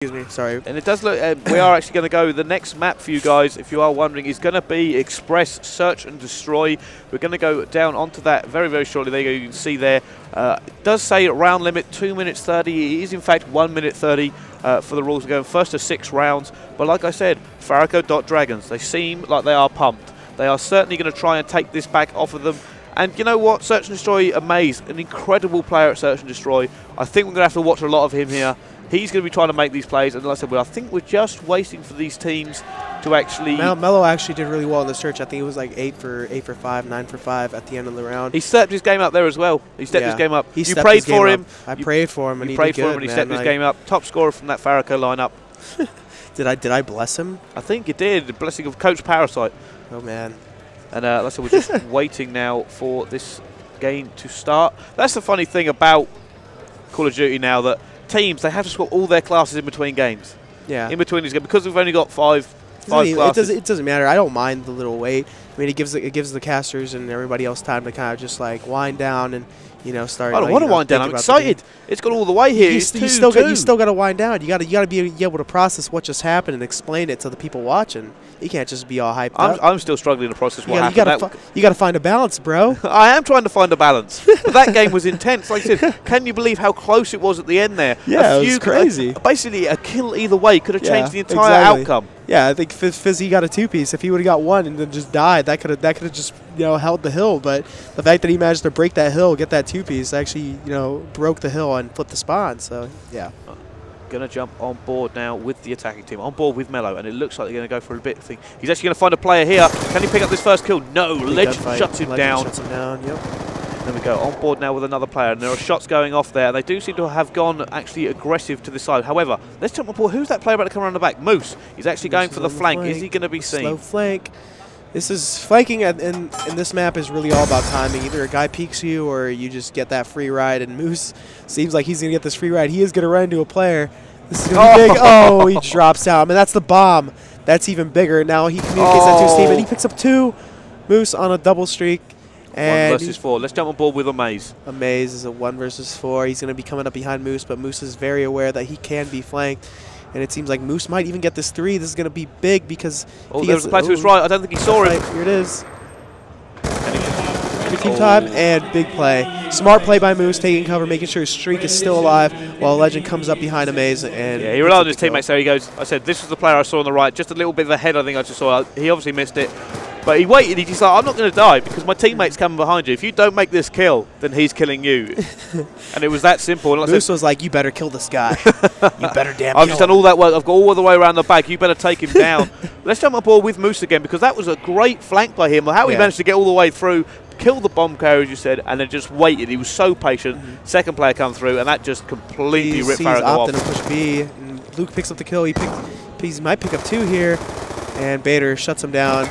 Excuse me, sorry. And it does look, we are actually going to go, the next map for you guys, if you are wondering, is going to be Express, Search and Destroy. We're going to go down onto that very, very shortly. There you go, you can see there. It does say round limit 2 minutes 30. It is in fact 1 minute 30 for the rules. We're going first to 6 rounds. But like I said, Fariko.Dragons, they seem like they are pumped. They are certainly going to try and take this back off of them. And you know what? Search and Destroy, amazed. An incredible player at Search and Destroy. I think we're going to have to watch a lot of him here. He's going to be trying to make these plays, and like I said, I think we're just waiting for these teams to actually... Mello actually did really well in the search. I think it was like 8 for 5, 9 for 5 at the end of the round. He stepped his game up there as well. He stepped his game up. You prayed for him. I prayed for him, and he prayed for him, and he stepped his game up. Top scorer from that Fariko lineup. Did I bless him? I think you did. The blessing of Coach Parasite. Oh man. And like I said, we're just waiting now for this game to start. That's the funny thing about Call of Duty now, that teams, they have to swap all their classes in between games. Yeah. In between these games, because we've only got five classes. It doesn't matter. I don't mind the little wait. I mean, it gives the casters and everybody else time to kind of just like wind down and start. I don't want to wind down. I'm excited. It's got all the way here. You still got to wind down. You got to be able to process what just happened and explain it to the people watching. You can't just be all hyped up. I'm still struggling to process what happened. You got to find a balance, bro. I am trying to find a balance. But that game was intense. Like I said, can you believe how close it was at the end there? Yeah, it was crazy. Basically, a kill either way could have changed the entire outcome. Yeah, I think Fizzy got a 2-piece. If he would have got one and then just died, that could have just held the hill. But the fact that he managed to break that hill, get that 2-piece, actually broke the hill and flipped the spawn. So yeah. Going to jump on board now with the attacking team, on board with Mello, and it looks like they're going to go for a bit of thing. He's actually going to find a player here. Can he pick up this first kill? No, Legend shuts him down. Yep. There we go, on board now with another player, and there are shots going off there. They do seem to have gone actually aggressive to the side. However, let's jump on board. Who's that player about to come around the back? Moose. He's actually going for the flank. Is he going to be seen? Slow flank. This is flanking, in this map is really all about timing. Either a guy peeks you or you just get that free ride, and Moose seems like he's going to get this free ride. He is going to run into a player. This is going to be big. Oh, he drops out. I mean, that's the bomb. That's even bigger. Now he communicates that to his team, and he picks up 2. Moose on a double streak. And 1 versus 4. Let's jump on board with Amaze. Amaze is a 1 versus 4. He's going to be coming up behind Moose, but Moose is very aware that he can be flanked. And it seems like Moose might even get this 3. This is going to be big because... Oh, there was a player to his right. I don't think he saw him. Here it is. Team time and big play. Smart play by Moose, taking cover, making sure his streak is still alive while Legend comes up behind Amaze. And yeah, he relied on his teammates there. He goes, I said, this was the player I saw on the right, just a little bit ahead, I think I just saw. He obviously missed it. But he waited. He's just like, I'm not going to die because my teammate's coming behind you. If you don't make this kill, then he's killing you. And it was that simple. And like Moose was like, you better kill this guy. You better damn I've just done all that work. I've got all the way around the back. You better take him down. Let's jump on board with Moose again because that was a great flank by him. How he managed to get all the way through, kill the bomb carrier, as you said, and then just waited. He was so patient. Second player come through, and that just completely ripped Fariko off. He's opting to push B. And Luke picks up the kill. He might pick up 2 here, and Bader shuts him down.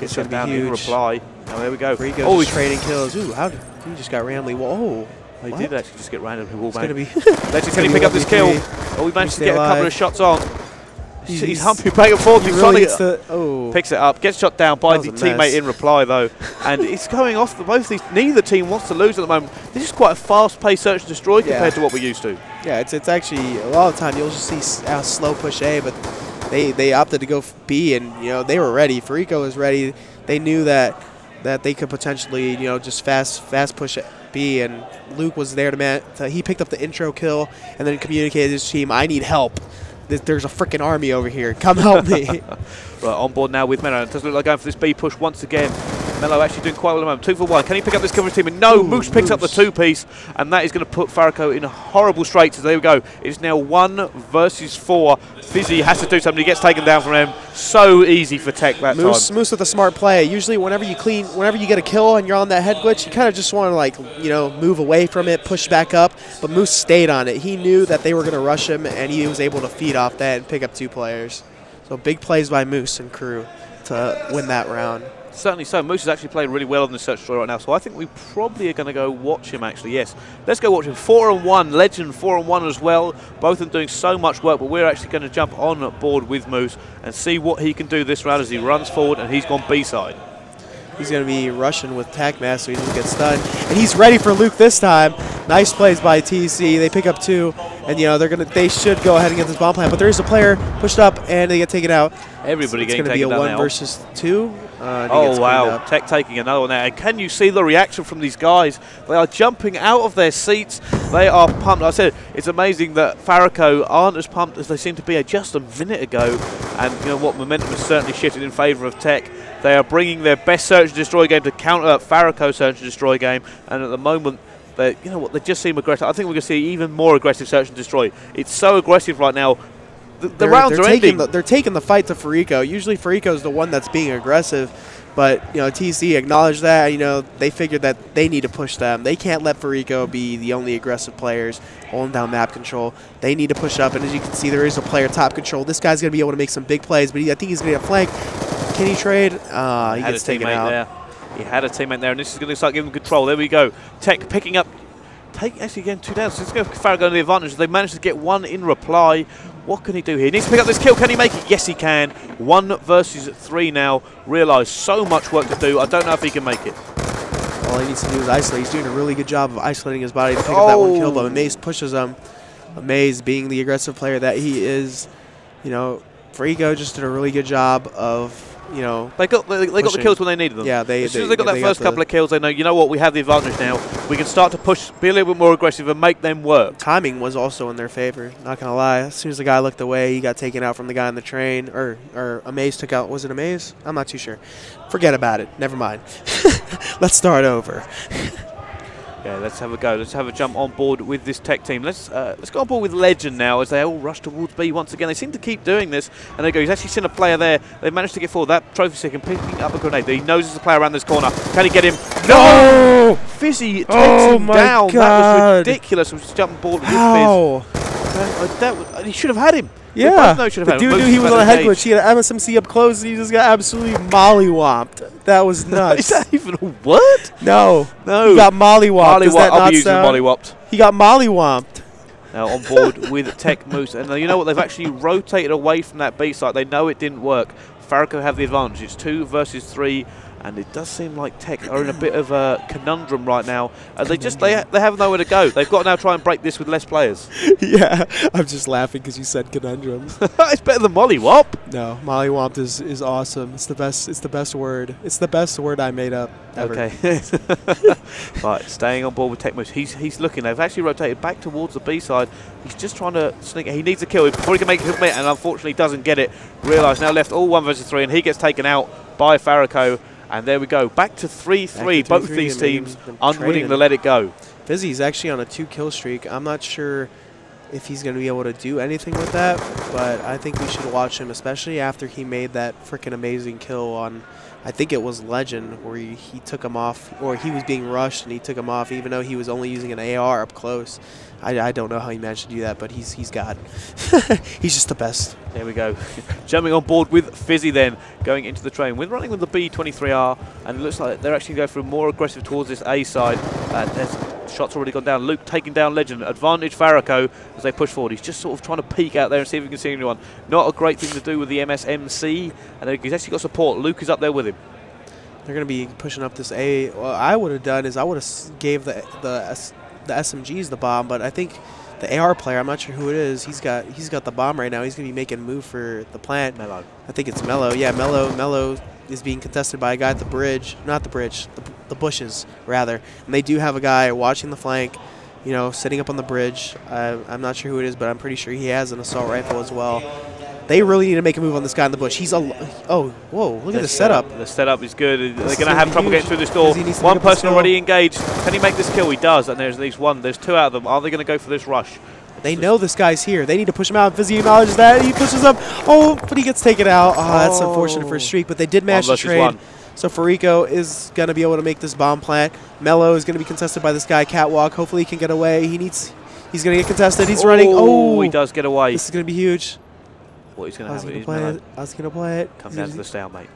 Gets shut down in reply. Oh, there we go. Fariko's he's trading kills. Ooh, how did he just got randomly? Whoa. He did actually just get randomly wallbanged. Let's just pick up this kill. Oh, we managed to get a couple of shots on. He's humping back and forth. He's trying to picks it up. Gets shot down by the teammate in reply though, and it's going off. Both these, neither team wants to lose at the moment. This is quite a fast-paced search and destroy compared to what we're used to. Yeah, it's actually a lot of the time you'll just see slow push A, but they opted to go B, and they were ready. Fariko was ready. They knew that they could potentially just fast push B, and Luke was there to he picked up the intro kill and then communicated to his team, I need help. There's a freaking army over here. Come help me. Right, on board now with Mello. It doesn't look like going for this B push once again. Mello actually doing quite well at the moment. 2 for 1. Can he pick up this cover team? And no, Moose picks up the 2-piece, and that is going to put Fariko in horrible straits. So there we go. It's now 1 versus 4. Fizzy has to do something. He gets taken down from him. So easy for TEC that time. Moose with a smart play. Usually whenever you get a kill and you're on that head glitch, you kind of just want to move away from it, push back up. But Moose stayed on it. He knew that they were going to rush him, and he was able to feed off that and pick up 2 players. So big plays by Moose and crew to win that round. Certainly so. Moose is actually playing really well on the search story right now, so I think we probably are going to go watch him actually, yes. Let's go watch him. 4-on-1, Legend 4-on-1 as well. Both of them doing so much work, but we're actually going to jump on board with Moose and see what he can do this round as he runs forward, and he's gone B-side. He's going to be rushing with TAC Master so he doesn't get stunned. And he's ready for Luke this time. Nice plays by TEC. They pick up 2. and you know they should go ahead and get this bomb plant. But there is a player pushed up, and they get taken out. Everybody getting taken down. It's going to be a 1 now. versus 2. Oh wow! TEC taking another one there, and can you see the reaction from these guys? They are jumping out of their seats. They are pumped. I said it's amazing that Fariko aren't as pumped as they seemed to be just a minute ago. And you know what? Momentum has certainly shifted in favour of TEC. They are bringing their best search and destroy game to counter Fariko's search and destroy game. And at the moment, you know what? They just seem aggressive. I think we're going to see even more aggressive search and destroy. It's so aggressive right now. The rounds are ending. They're taking the fight to Fariko. Usually Fariko is the one that's being aggressive, but you know TEC acknowledged that. You know they figured that they need to push them. They can't let Fariko be the only aggressive players holding down map control. They need to push up, and as you can see, there is a player top control. This guy's going to be able to make some big plays, but I think he's going to get flanked. Can he trade? He gets taken out. There. He had a teammate there, and this is going to start giving him control. There we go. TEC picking up. TEC actually getting 2 down. So let's go for Fariko on the advantage. They managed to get 1 in reply. What can he do here? He needs to pick up this kill. Can he make it? Yes, he can. 1 versus 3 now. Realise so much work to do. I don't know if he can make it. All he needs to do is isolate. He's doing a really good job of isolating his body to pick up that 1 kill, but Amaze pushes him. Amaze, being the aggressive player that he is, you know, Fariko just did a really good job of, you know, they got the kills when they needed them. Yeah, as soon as they got that first couple of kills, they know, you know what, we have the advantage now. We can start to push, be a little bit more aggressive, and make them work. Timing was also in their favor. Not gonna lie. As soon as the guy looked away, he got taken out from the guy on the train, or Amaze took out. Was it Amaze? I'm not too sure. Forget about it. Never mind. Let's start over. Yeah, let's have a go. Let's have a jump on board with this TEC team. Let's go on board with Legend now as they all rush towards B once again. They seem to keep doing this, and they go. He's actually seen a player there. They've managed to get forward. That trophy stick and picking up a grenade. He knows there's a player around this corner. Can he get him? No! Fizzy takes him down. God. That was ridiculous. Was jumping board with Fizz. He should have had him. Yeah, the dude knew he was on a head glitch. He had an MSMC up close, and he just got absolutely mollywomped. That was nuts. Is that even a word? No. He got mollywomped. Does that I'll not be using sound? mollywopped. He got mollywomped. Now on board with TEC Moose, and you know what? They've actually rotated away from that B site. They know it didn't work. Fariko have the advantage. It's 2 versus 3. And it does seem like TEC are in a bit of a conundrum right now. They have nowhere to go. They've got to now try and break this with less players. Yeah, I'm just laughing because you said conundrum. It's better than mollywop. No, mollywomped is awesome. It's the best. It's the best word. It's the best word I made up ever. Okay. Right, staying on board with TEC Moose. He's looking. They've actually rotated back towards the B side. He's just trying to sneak. He needs a kill before he can make a commit, and unfortunately doesn't get it. Realise now left all 1 versus 3, and he gets taken out by Fariko. And there we go, back to 3-3. Both these teams unwilling to let it go. Fizzy's actually on a 2-kill streak. I'm not sure if he's going to be able to do anything with that, but I think we should watch him, especially after he made that freaking amazing kill on, I think it was Legend, where he took him off, or he was being rushed and he took him off, even though he was only using an AR up close. I don't know how he managed to do that, but he's got he's just the best. There we go. Jumping on board with Fizzy then, going into the train. We're running with the B23R, and it looks like they're actually going for more aggressive towards this A side. There's shots already gone down. Luke taking down Legend. Advantage Fariko as they push forward. He's just sort of trying to peek out there and see if he can see anyone. Not a great thing to do with the MSMC, and he's actually got support. Luke is up there with him. They're going to be pushing up this A. What I would have done is I would have gave the SMGs the bomb, but I think the AR player, I'm not sure who it is, he's got the bomb right now. He's going to be making a move for the plant. Mello. I think it's Mello. Yeah, Mello is being contested by a guy at the bridge. Not the bridge, the bushes, rather. And they do have a guy watching the flank, you know, sitting up on the bridge. I'm not sure who it is, but I'm pretty sure he has an assault rifle as well. They really need to make a move on this guy in the bush. He's whoa, look at the setup. The setup is good. They're going to have trouble getting through this door. 1 person already engaged. Can he make this kill? He does, and there's at least 1. There's 2 out of them. Are they going to go for this rush? They know this guy's here. They need to push him out. Fizzy acknowledges that. He pushes up. Oh, but he gets taken out. Oh, that's unfortunate for a streak, but they did match the trade. So Fariko is going to be able to make this bomb plant. Mello is going to be contested by this guy, Catwalk. Hopefully he can get away. He's going to get contested. He's running. Oh, he does get away. This is going to be huge. What he's going to have I was going to play it. Comes down to the stalemate.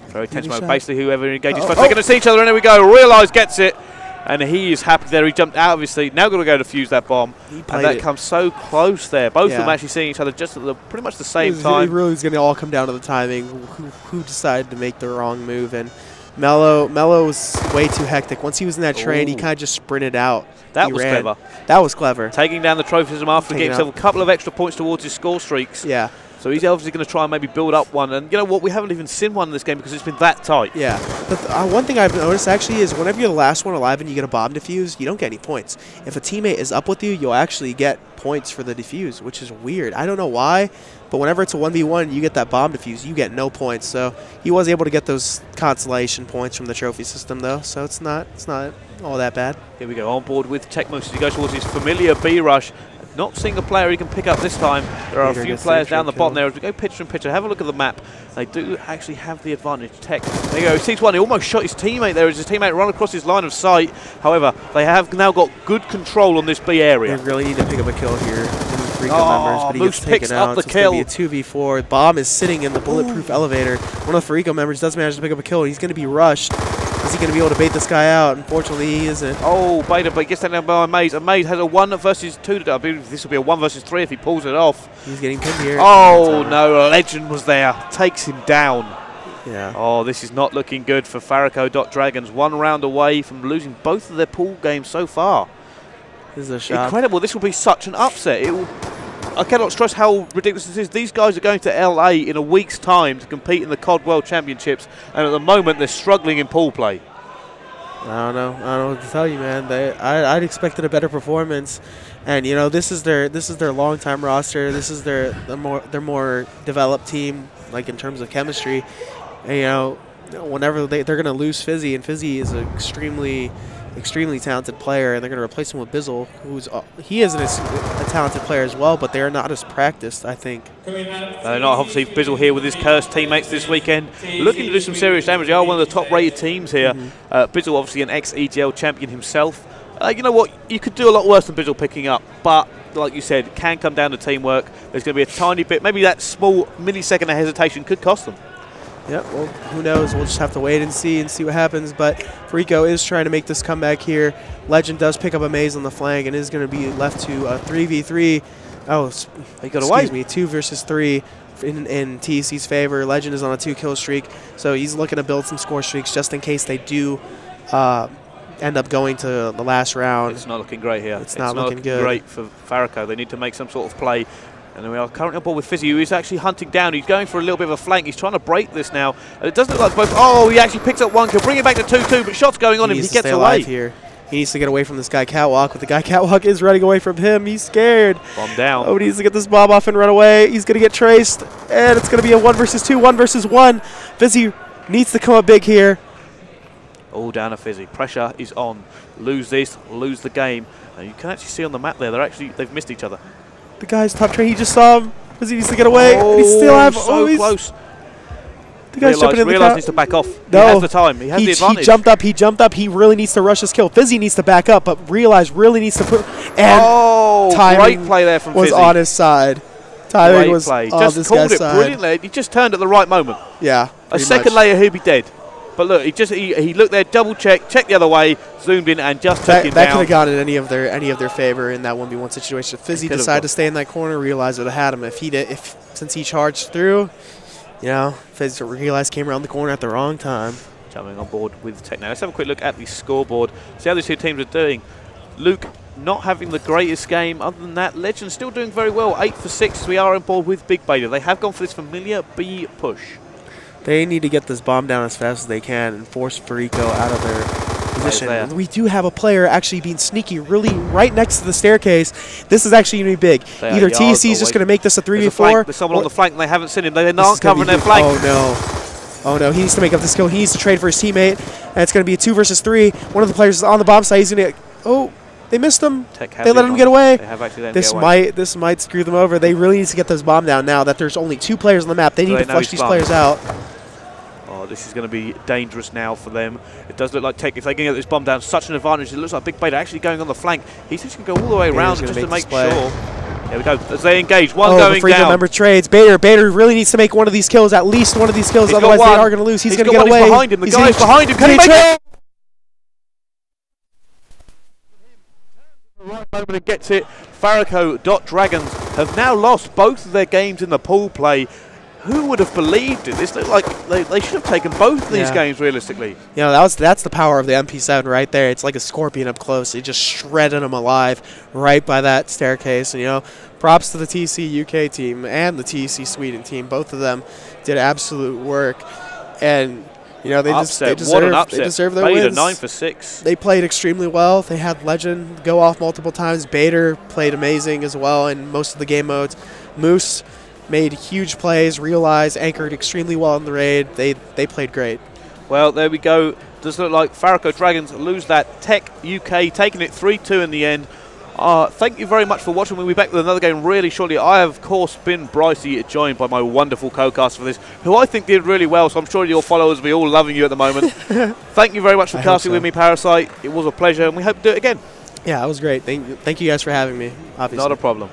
Very tense moment. Basically, whoever engages first, they're going to see each other, and there we go. Realise gets it, and he is happy there. He jumped out of his seat. Now got to go to fuse that bomb, and that comes so close there. Both of them actually seeing each other just at pretty much the same time. It really is going to all come down to the timing. Who decided to make the wrong move, and Mello was way too hectic. Once he was in that train, he kind of just sprinted out. That was clever. That was clever. Taking down the trophism after getting himself a couple of extra points towards his score streaks. Yeah. So he's obviously going to try and maybe build up one. And you know what? We haven't even seen one in this game because it's been that tight. Yeah. But one thing I've noticed actually is whenever you're the last one alive and you get a bomb defuse, you don't get any points. If a teammate is up with you, you'll actually get points for the defuse, which is weird. I don't know why, but whenever it's a 1v1, you get that bomb defuse, you get no points. So he was able to get those consolation points from the trophy system, though. So it's not all that bad. Here we go, on board with Tech Moose as he goes towards his familiar B rush. Not seeing a player he can pick up this time. There are a few players down the bottom there. As we go picture in picture, have a look at the map. They do actually have the advantage. Tech, there you go, he sees one. He almost shot his teammate there as his teammate run across his line of sight. However, they have now got good control on this B area. They really need to pick up a kill here. Members, but he Moose gets taken picks out. up the It's kill. going to be a 2v4. Bomb is sitting in the bulletproof elevator. One of the Fariko members does manage to pick up a kill. He's going to be rushed. Is he going to be able to bait this guy out? Unfortunately, he isn't. Oh, Beta, but he gets taken down by Maze. And Maze has a 1 versus 2 to do. I believe this will be a 1 versus 3 if he pulls it off. He's getting pinned here. Oh, no, Legend was there. Takes him down. Yeah. Oh, this is not looking good for Fariko.Dragons. 1 round away from losing both of their pool games so far. This is a shot. Incredible. This will be such an upset. I cannot stress how ridiculous this is. These guys are going to LA in a week's time to compete in the COD World Championships, and at the moment they're struggling in pool play. I don't know what to tell you, man. I'd expected a better performance, and you know this is their long-time roster. This is their more developed team, like in terms of chemistry. And you know, whenever they're going to lose Fizzy, and Fizzy is an extremely talented player, and they're going to replace him with Bizzle, he isn't a talented player as well, but they're not as practiced, I think. Not obviously Bizzle here with his cursed teammates this weekend, looking to do some serious damage. They are one of the top-rated teams here. Bizzle, obviously an ex-EGL champion himself. You know what? You could do a lot worse than Bizzle picking up, but like you said, it can come down to teamwork. There's going to be a tiny bit, maybe that small millisecond of hesitation could cost them. Yeah, well, who knows? We'll just have to wait and see what happens. But Fariko is trying to make this comeback here. Legend does pick up a Maze on the flank and is going to be left to a 3v3. Oh, he got away. Excuse me, 2 versus 3 in TEC's favor. Legend is on a 2-kill streak, so he's looking to build some score streaks just in case they do end up going to the last round. It's not looking great here. It's not looking good. Great for Fariko. They need to make some sort of play. And we are currently on board with Fizzy, who is actually hunting down. He's going for a little bit of a flank. He's trying to break this now. And it doesn't look like both. Oh, he actually picks up 1 kill. Bring it back to 2-2, but shots going on him. He gets away. Here. He needs to get away from this guy Catwalk, but the guy Catwalk is running away from him. He's scared. Bomb down. Oh, he needs to get this bomb off and run away. He's going to get traced, and it's going to be a 1 versus 2, 1 versus 1. Fizzy needs to come up big here. All down to Fizzy. Pressure is on. Lose this, lose the game. And you can actually see on the map there, they've missed each other. The guy's top train, he just saw him. Fizzy needs to get away. Oh, and he's still alive. So close. The guy's jumping in the Realize needs to back off. No. He has the time. He has the advantage. He jumped up. He really needs to rush his kill. Fizzy needs to back up, but Realize really needs to put. And great play there from was Fizzy. On his side. Timing was play. on Just this called guy's it side. brilliantly. He just turned at the right moment. Yeah. A second later, he'd be dead. But look, he looked there, double checked the other way, zoomed in, and just took him down. That could have gone in any of their favor in that 1v1 situation. If Fizzy decided to stay in that corner, Realize would have had him. Since he charged through, you know, Fizzy Realize came around the corner at the wrong time. Jumping on board with Tech now. Let's have a quick look at the scoreboard. See how these two teams are doing. Luke not having the greatest game. Other than that, Legend still doing very well. 8 for 6. We are on board with Big Beta. They have gone for this familiar B push. They need to get this bomb down as fast as they can and force Fariko out of their position. We do have a player actually being sneaky really right next to the staircase. This is actually going to be big. Either TEC is just going to make this a 3v4. There's someone on the flank and they haven't seen him. They're not covering their flank. Oh, no. Oh, no. He needs to make up this kill. He needs to trade for his teammate. And it's going to be a 2 versus 3. One of the players is on the bomb side. He's going to... Oh, they missed him. They let him get away. They have actually let him get away. This might screw them over. They really need to get this bomb down now that there's only 2 players on the map. They need to flush these players out. This is going to be dangerous now for them. It does look like Tech, if they can get this bomb down, such an advantage. It looks like Big Beta actually going on the flank. He's just going to go all the way around just to make sure. There we go. As they engage, one going down. The member trades. Bader really needs to make one of these kills, at least one of these kills. Otherwise, they are going to lose. He's going to get away. He's behind him. The guy's behind him. Can he make it? Right moment and gets it. Fariko.Dragons have now lost both of their games in the pool play. Who would have believed it? This looked like they should have taken both of these games realistically. You know, that's the power of the MP7 right there. It's like a scorpion up close. It just shredded them alive right by that staircase. And, you know, props to the TEC UK team and the TEC Sweden team. Both of them did absolute work. And, you know, they deserve their wins. 9 for 6. They played extremely well. They had Legend go off multiple times. Bader played amazing as well in most of the game modes. Moose made huge plays, anchored extremely well in the raid. They played great. Well, there we go. Does look like Fariko Dragons lose that. TEC UK taking it 3-2 in the end. Thank you very much for watching. We'll be back with another game really shortly. I have, of course, been Brycey, joined by my wonderful co-caster for this, who I think did really well, so I'm sure your followers will be all loving you at the moment. Thank you very much for casting with me, Parasite. It was a pleasure, and we hope to do it again. Yeah, it was great. Thank you guys for having me, obviously. Not a problem.